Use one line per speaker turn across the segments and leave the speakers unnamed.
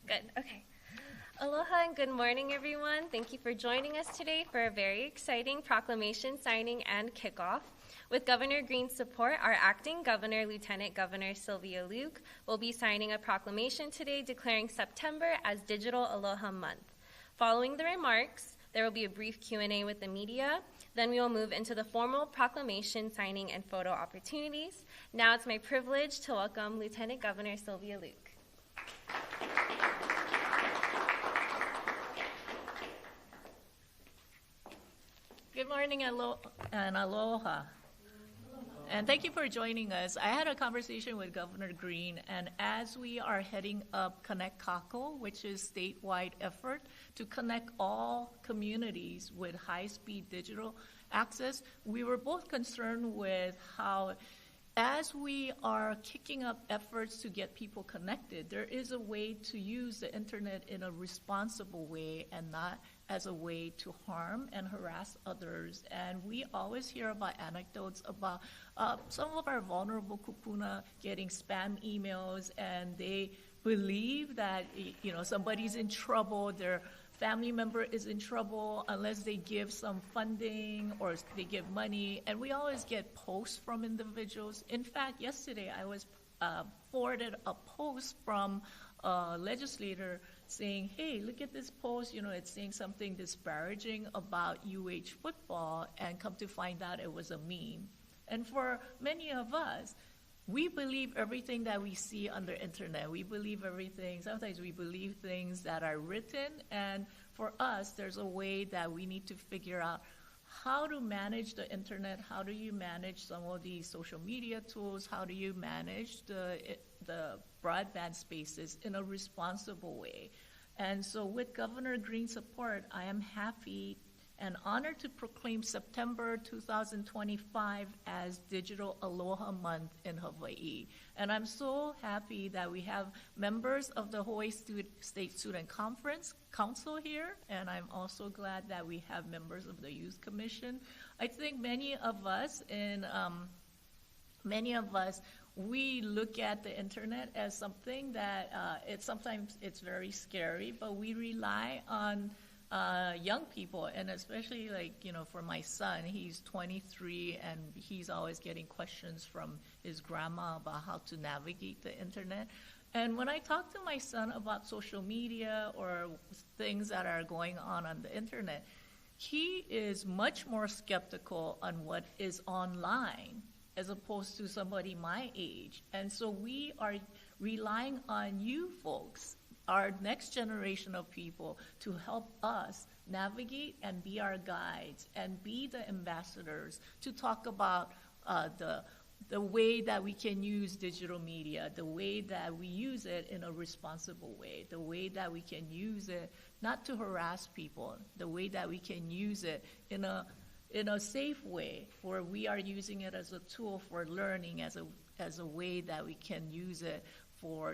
Good, okay. Aloha and good morning, everyone. Thank you for joining us today for a very exciting proclamation signing and kickoff. With Governor Green's support, our acting governor, Lieutenant Governor Sylvia Luke, will be signing a proclamation today declaring September as Digital Aloha Month. Following the remarks, there will be a brief Q&A with the media. Then we will move into the formal proclamation signing and photo opportunities. Now it's my privilege to welcome Lieutenant Governor Sylvia Luke.
Good morning and aloha. And thank you for joining us. I had a conversation with Governor Green, and as we are heading up Connect Kākou, which is statewide effort to connect all communities with high-speed digital access, we were both concerned with how, as we are kicking up efforts to get people connected, there is a way to use the internet in a responsible way and not as a way to harm and harass others. And we always hear about anecdotes about some of our vulnerable kupuna getting spam emails, and they believe that somebody's in trouble, their family member is in trouble unless they give some funding or they give money. And we always get posts from individuals. In fact, yesterday I was forwarded a post from a legislator saying, hey, look at this post, it's saying something disparaging about UH football, and come to find out it was a meme. And for many of us, we believe everything that we see on the internet. We believe everything. Sometimes we believe things that are written, and for us, there's a way that we need to figure out how to manage the internet. How do you manage some of these social media tools? How do you manage the broadband spaces in a responsible way? And so with Governor Green's support, I am happy and honored to proclaim September 2025 as Digital Aloha Month in Hawaii. And I'm so happy that we have members of the Hawaii State Student Conference Council here, and I'm also glad that we have members of the Youth Commission. I think many of us, we look at the internet as something that sometimes it's very scary, but we rely on young people, and especially for my son, he's 23, and he's always getting questions from his grandma about how to navigate the internet. And when I talk to my son about social media or things that are going on the internet, he is much more skeptical on what is online as opposed to somebody my age. And so we are relying on you folks, our next generation of people, to help us navigate and be our guides and be the ambassadors to talk about the way that we can use digital media, the way that we use it in a responsible way, the way that we can use it not to harass people, the way that we can use it in a safe way, where we are using it as a tool for learning, as a way that we can use it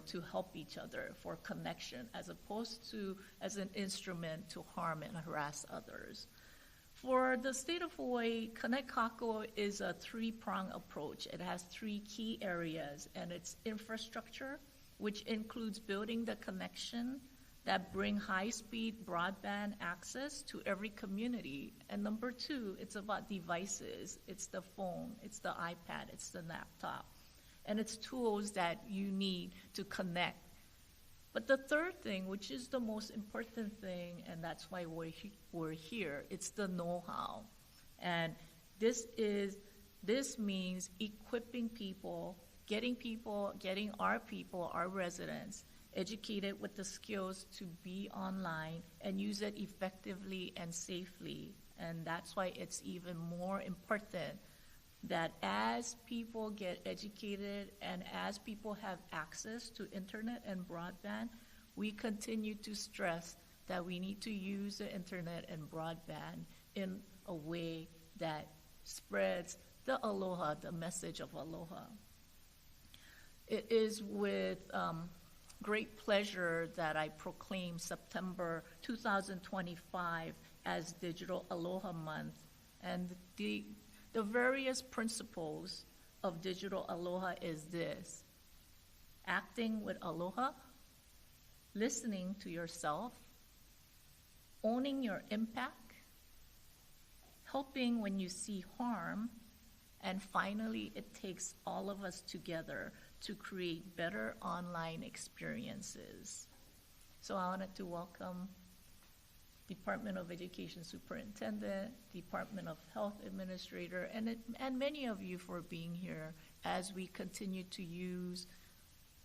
to help each other, for connection, as opposed to as an instrument to harm and harass others. For the state of Hawaii, Connect Kākou is a three-pronged approach. It has three key areas, and it's infrastructure, which includes building the connection that bring high-speed broadband access to every community. And number two, it's about devices. It's the phone, it's the iPad, it's the laptop, and it's tools that you need to connect. But the third thing, which is the most important thing, and that's why we're here, it's the know-how. And this means equipping people, getting our residents, educated with the skills to be online and use it effectively and safely. And that's why it's even more important that as people get educated and as people have access to internet and broadband, we continue to stress that we need to use the internet and broadband in a way that spreads the aloha, the message of aloha. It is with great pleasure that I proclaim September 2025 as Digital Aloha Month. And the various principles of Digital Aloha is this: acting with aloha, listening to yourself, owning your impact, helping when you see harm, and finally, it takes all of us together to create better online experiences. So I wanted to welcome Department of Education Superintendent, Department of Health Administrator, and many of you for being here as we continue to use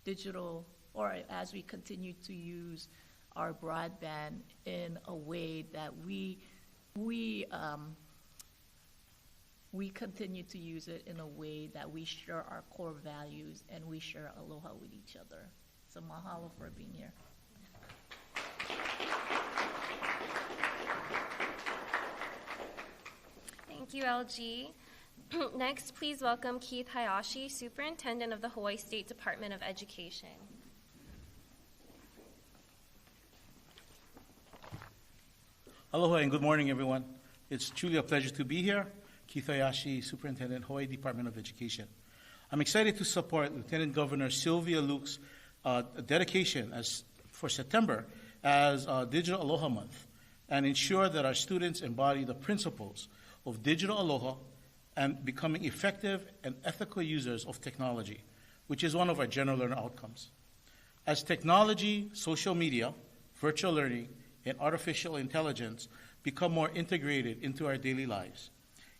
digital, or as we continue to use our broadband in a way that we continue to use it in a way that we share our core values and we share aloha with each other. So mahalo for being here.
Thank you, LG. Next, please welcome Keith Hayashi, Superintendent of the Hawaii State Department of Education.
Aloha and good morning, everyone. It's truly a pleasure to be here. Keith Hayashi, Superintendent, Hawaii Department of Education. I'm excited to support Lieutenant Governor Sylvia Luke's dedication for September as Digital Aloha Month and ensure that our students embody the principles of digital aloha and becoming effective and ethical users of technology, which is one of our general learner outcomes. As technology, social media, virtual learning, and artificial intelligence become more integrated into our daily lives,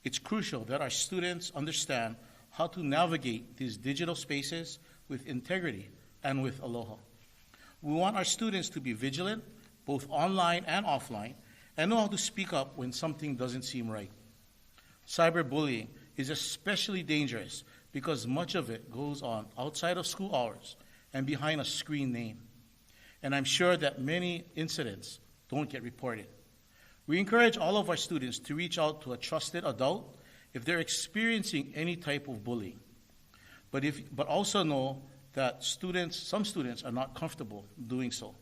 it's crucial that our students understand how to navigate these digital spaces with integrity and with aloha. We want our students to be vigilant, both online and offline, and know how to speak up when something doesn't seem right. Cyberbullying is especially dangerous because much of it goes on outside of school hours and behind a screen name. And I'm sure that many incidents don't get reported. We encourage all of our students to reach out to a trusted adult if they're experiencing any type of bullying. But also know that some students are not comfortable doing so.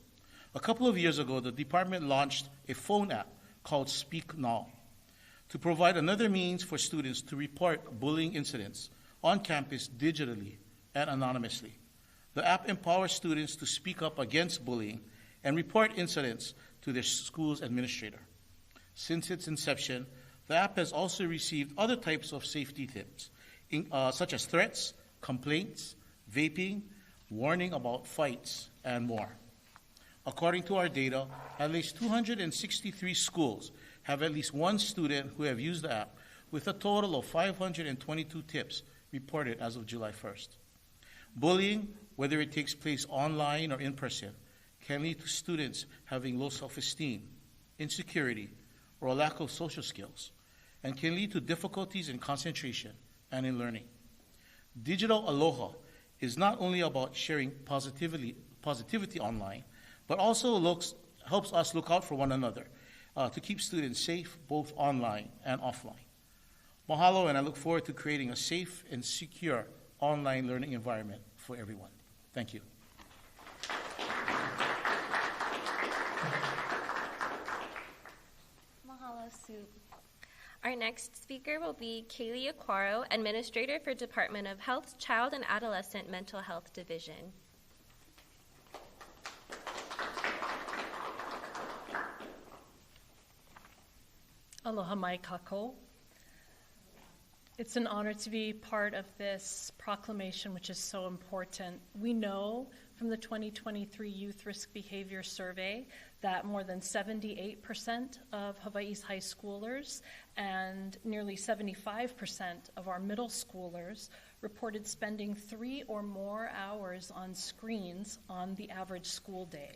A couple of years ago, the department launched a phone app called Speak Now to provide another means for students to report bullying incidents on campus digitally and anonymously. The app empowers students to speak up against bullying and report incidents to their school's administrator. Since its inception, the app has also received other types of safety tips, such as threats, complaints, vaping, warning about fights, and more. According to our data, at least 263 schools have at least one student who have used the app, with a total of 522 tips reported as of July 1st. Bullying, whether it takes place online or in person, can lead to students having low self-esteem, insecurity, or a lack of social skills, and can lead to difficulties in concentration and in learning. Digital Aloha is not only about sharing positivity online, but also helps us look out for one another to keep students safe both online and offline. Mahalo, and I look forward to creating a safe and secure online learning environment for everyone. Thank you.
Mahalo, Sue. Our next speaker will be Kaylee Aquaro, Administrator for Department of Health, Child and Adolescent Mental Health Division.
Aloha mai kākou. It's an honor to be part of this proclamation, which is so important. We know from the 2023 Youth Risk Behavior Survey that more than 78% of Hawaii's high schoolers and nearly 75% of our middle schoolers reported spending 3 or more hours on screens on the average school day.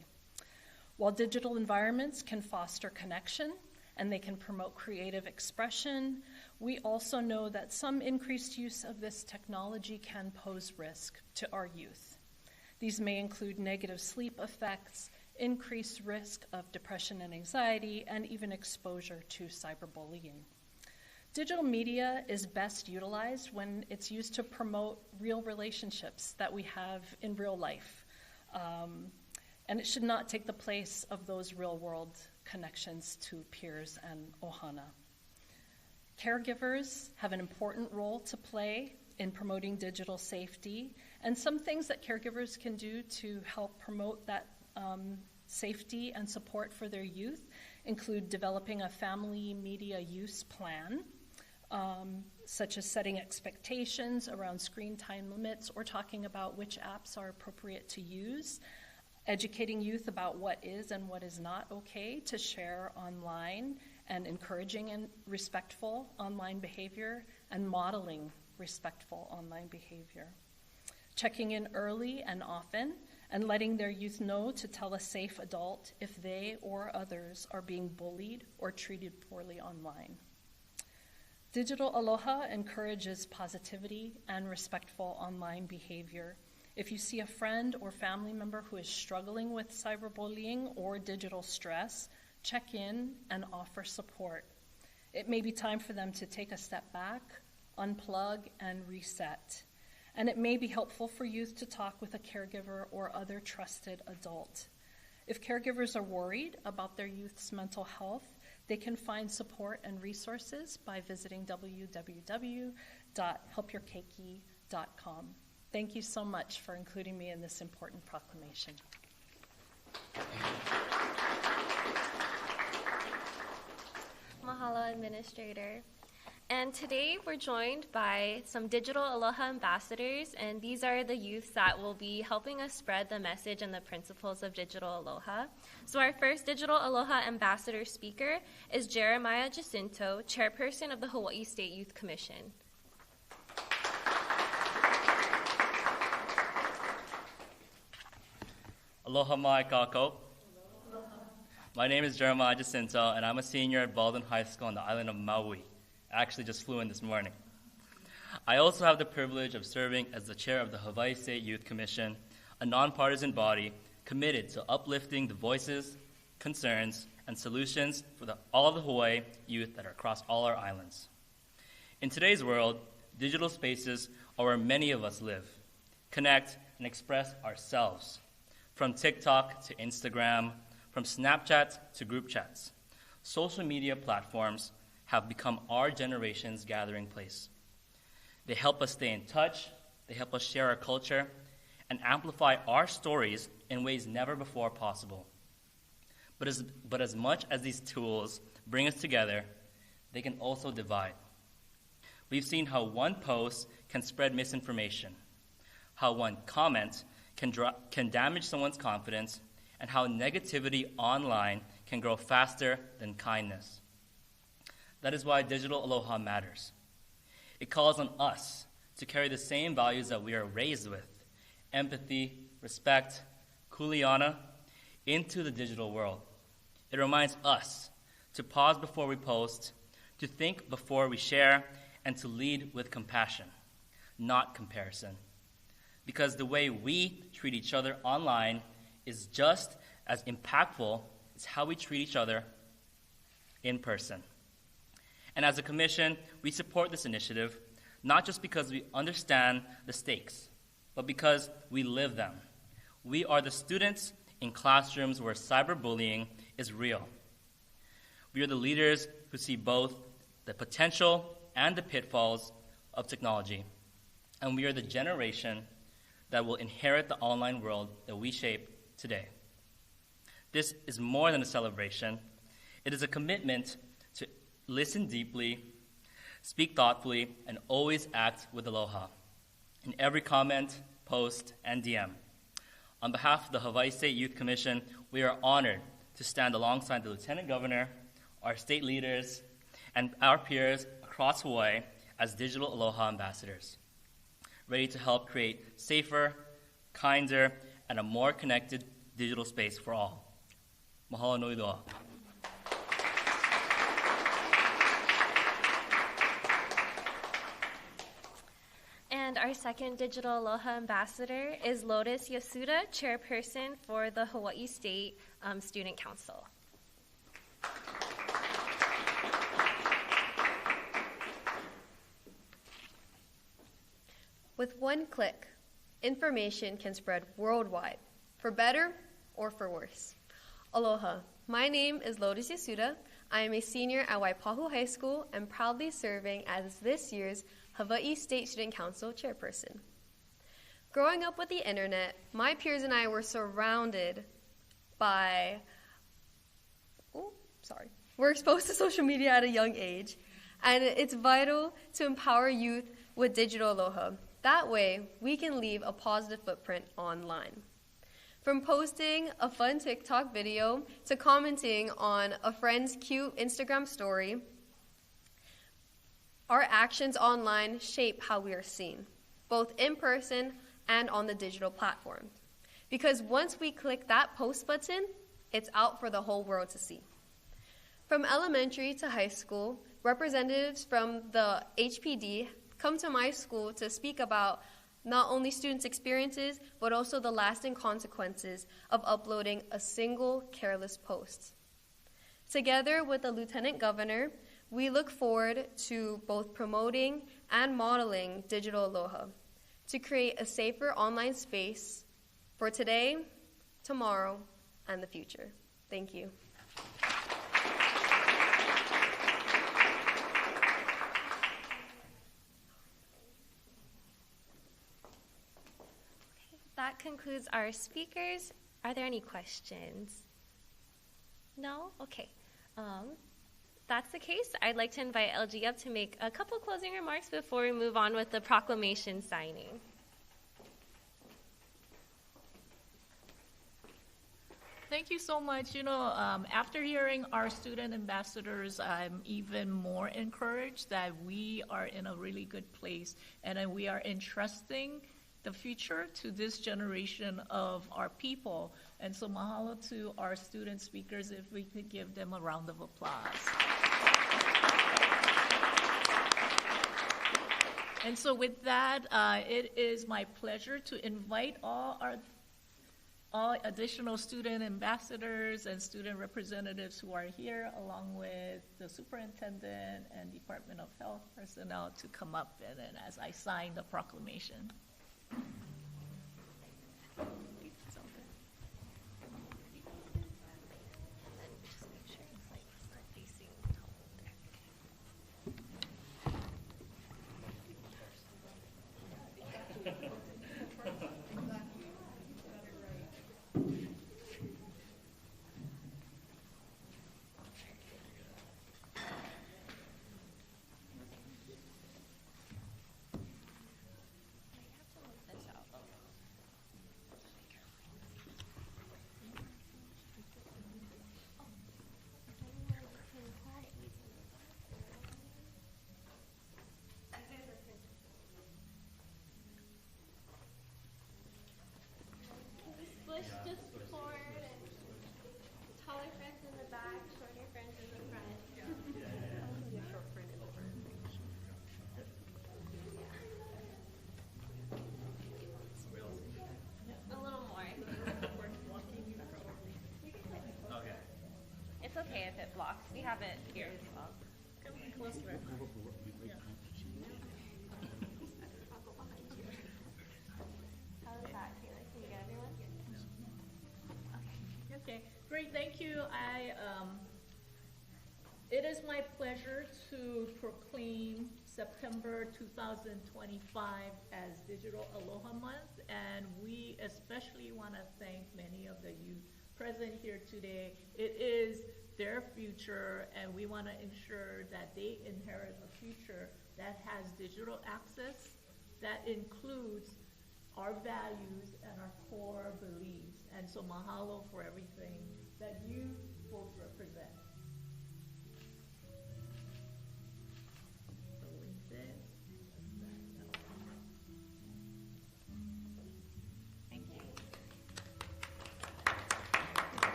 While digital environments can foster connection and they can promote creative expression, we also know that some increased use of this technology can pose risk to our youth. These may include negative sleep effects, increased risk of depression and anxiety, and even exposure to cyberbullying. Digital media is best utilized when it's used to promote real relationships that we have in real life. And it should not take the place of those real-world connections to peers and ohana. Caregivers have an important role to play in promoting digital safety, and some things that caregivers can do to help promote that safety and support for their youth include developing a family media use plan, such as setting expectations around screen time limits or talking about which apps are appropriate to use, educating youth about what is and what is not okay to share online, and encouraging and respectful online behavior, and modeling respectful online behavior. Checking in early and often, and letting their youth know to tell a safe adult if they or others are being bullied or treated poorly online. Digital Aloha encourages positivity and respectful online behavior. If you see a friend or family member who is struggling with cyberbullying or digital stress, check in and offer support. It may be time for them to take a step back, unplug, and reset. And it may be helpful for youth to talk with a caregiver or other trusted adult. If caregivers are worried about their youth's mental health, they can find support and resources by visiting www.helpyourkeiki.com. Thank you so much for including me in this important proclamation.
Mahalo, Administrator. And today we're joined by some Digital Aloha ambassadors, and these are the youths that will be helping us spread the message and the principles of Digital Aloha. So our first Digital Aloha ambassador speaker is Jeremiah Jacinto, Chairperson of the Hawaii State Youth Commission.
Aloha mai Kākou. My name is Jeremiah Jacinto, and I'm a senior at Baldwin High School on the island of Maui. I actually just flew in this morning. I also have the privilege of serving as the chair of the Hawaii State Youth Commission, a nonpartisan body committed to uplifting the voices, concerns, and solutions for all of the Hawaii youth that are across all our islands. In today's world, digital spaces are where many of us live, connect, and express ourselves. From TikTok to Instagram, from Snapchat to group chats, social media platforms have become our generation's gathering place. They help us stay in touch, they help us share our culture, and amplify our stories in ways never before possible. But as much as these tools bring us together, they can also divide. We've seen how one post can spread misinformation, how one comment can damage someone's confidence, and how negativity online can grow faster than kindness. That is why Digital Aloha matters. It calls on us to carry the same values that we are raised with, empathy, respect, kuleana, into the digital world. It reminds us to pause before we post, to think before we share, and to lead with compassion, not comparison. Because the way we treat each other online is just as impactful as how we treat each other in person. And as a commission, we support this initiative, not just because we understand the stakes, but because we live them. We are the students in classrooms where cyberbullying is real. We are the leaders who see both the potential and the pitfalls of technology. And we are the generation that will inherit the online world that we shape today. This is more than a celebration. It is a commitment to listen deeply, speak thoughtfully, and always act with aloha in every comment, post, and DM. On behalf of the Hawaii State Youth Commission, we are honored to stand alongside the Lieutenant Governor, our state leaders, and our peers across Hawaii as Digital Aloha ambassadors, ready to help create safer, kinder, and a more connected digital space for all. Mahalo nui loa.
And our second Digital Aloha ambassador is Lotus Yasuda, chairperson for the Hawaii State Student Council.
With one click, information can spread worldwide, for better or for worse. Aloha, my name is Lotus Yasuda. I am a senior at Waipahu High School and proudly serving as this year's Hawaii State Student Council chairperson. Growing up with the internet, my peers and I were surrounded We're exposed to social media at a young age, and it's vital to empower youth with Digital Aloha. That way, we can leave a positive footprint online. From posting a fun TikTok video to commenting on a friend's cute Instagram story, our actions online shape how we are seen, both in person and on the digital platform. Because once we click that post button, it's out for the whole world to see. From elementary to high school, representatives from the HPD come to my school to speak about not only students' experiences, but also the lasting consequences of uploading a single careless post. Together with the Lieutenant Governor, we look forward to both promoting and modeling Digital Aloha to create a safer online space for today, tomorrow, and the future. Thank you.
That concludes our speakers. Are there any questions? No? Okay. That's the case. I'd like to invite LG up to make a couple closing remarks before we move on with the proclamation signing.
Thank you so much. After hearing our student ambassadors, I'm even more encouraged that we are in a really good place and that we are entrusting the future to this generation of our people. And so mahalo to our student speakers, if we could give them a round of applause. And so with that, it is my pleasure to invite all additional student ambassadors and student representatives who are here, along with the superintendent and Department of Health personnel, to come up and as I sign the proclamation.
Just forward and taller friends in the back, shorter friends in the front. A little more.
Okay.
It's okay if it blocks. We have it here as well.
Come closer.
How is that, Taylor? Can you get everyone?
Okay, great, thank you. It is my pleasure to proclaim September 2025 as Digital Aloha Month, and we especially want to thank many of the youth present here today. It is their future, and we want to ensure that they inherit a future that has digital access, that includes our values and our core beliefs. And so mahalo for everything